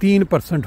3%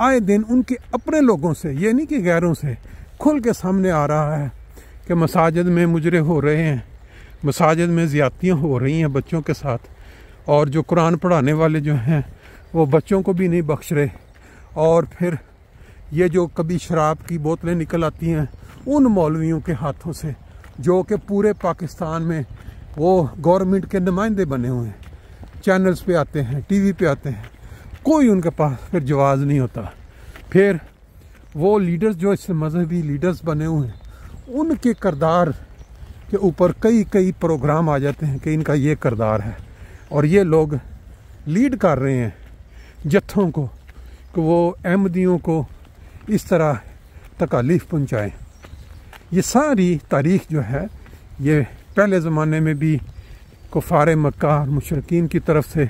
आए दिन उनके अपने लोगों से, ये नहीं कि गैरों से, खुल के सामने आ रहा है कि मसाजिद में मुजरे हो रहे हैं, मसाजिद में ज़्यादतियाँ हो रही हैं बच्चों के साथ, और जो कुरान पढ़ाने वाले जो हैं वो बच्चों को भी नहीं बख्श रहे। और फिर ये जो कभी शराब की बोतलें निकल आती हैं उन मौलवियों के हाथों से, जो कि पूरे पाकिस्तान में वो गवर्नमेंट के नुमाइंदे बने हुए हैं, चैनल्स पे आते हैं, टीवी पे आते हैं, कोई उनके पास फिर जवाब नहीं होता। फिर वो लीडर्स जो इस मजहबी लीडर्स बने हुए हैं, उनके किरदार के ऊपर कई कई प्रोग्राम आ जाते हैं कि इनका ये किरदार है, और ये लोग लीड कर रहे हैं जत्थों को कि वो अहमदियों को इस तरह तकालीफ पहुँचाएँ। ये सारी तारीख़ जो है ये पहले ज़माने में भी कुफ़ार मक्का और मुशरिकीन की तरफ से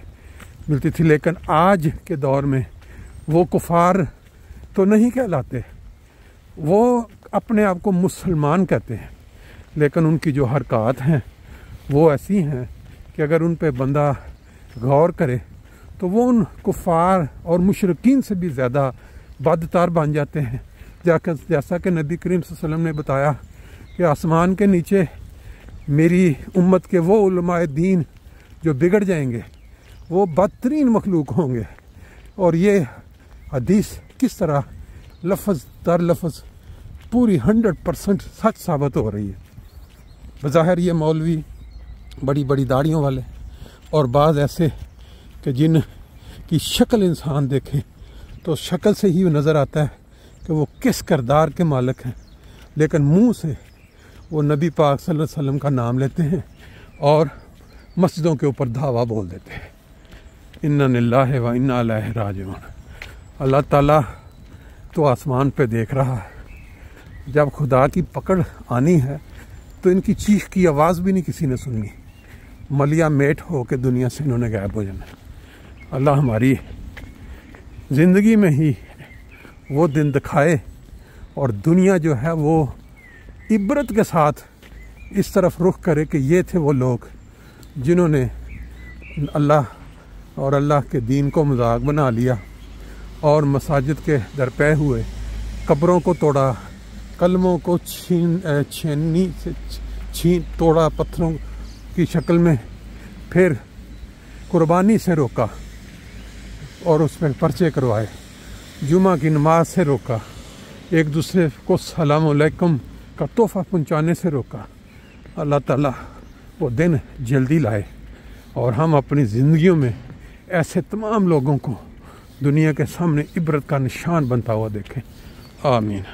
मिलती थी, लेकिन आज के दौर में वो कुफ़ार तो नहीं कहलाते, वो अपने आप को मुसलमान कहते हैं, लेकिन उनकी जो हरकत हैं वो ऐसी हैं कि अगर उन पे बंदा गौर करे तो वो उन कुफ़ार और मुशरिकीन से भी ज़्यादा बदतर बन जाते हैं। जैसा कि नबी करीम सल्लल्लाहु अलैहि वसल्लम ने बताया कि आसमान के नीचे मेरी उम्मत के वो उलमाए दीन जो बिगड़ जाएंगे वो बदतरीन मखलूक होंगे। और ये हदीस किस तरह लफ्ज़ दर लफ्ज़ पूरी 100% सच साबित हो रही है। बज़ाहिर ये मौलवी बड़ी बड़ी दाढ़ियों वाले और बाज़ ऐसे कि जिन की शक्ल इंसान देखे तो शक्ल से ही नज़र आता है कि वो किस किरदार के मालिक हैं, लेकिन मुंह से वो नबी पाक सल्लल्लाहु अलैहि वसल्लम का नाम लेते हैं और मस्जिदों के ऊपर धावा बोल देते हैं। इन्ना लिल्लाहि व इन्ना इलैहि राजिऊन। अल्लाह ताला तो आसमान पे देख रहा है, जब खुदा की पकड़ आनी है तो इनकी चीख की आवाज़ भी नहीं किसी ने सुननी, मलिया मेट हो के दुनिया से इन्होंने गायब हो जाना। अल्लाह हमारी ज़िंदगी में ही वो दिन दिखाए और दुनिया जो है वो इबरत के साथ इस तरफ रुख करे कि ये थे वो लोग जिन्होंने अल्लाह और अल्लाह के दीन को मजाक बना लिया और मसाजिद के दरपे हुए, कब्रों को तोड़ा, कलमों को तोड़ा पत्थरों की शक्ल में, फिर कुर्बानी से रोका और उस पर पर्चे करवाए, जुमा की नमाज से रोका, एक दूसरे को सलाम अलैकुम का तोहफ़ा पहुँचाने से रोका। अल्लाह ताला वो दिन जल्दी लाए और हम अपनी ज़िंदगियों में ऐसे तमाम लोगों को दुनिया के सामने इबरत का निशान बनता हुआ देखें। आमीन।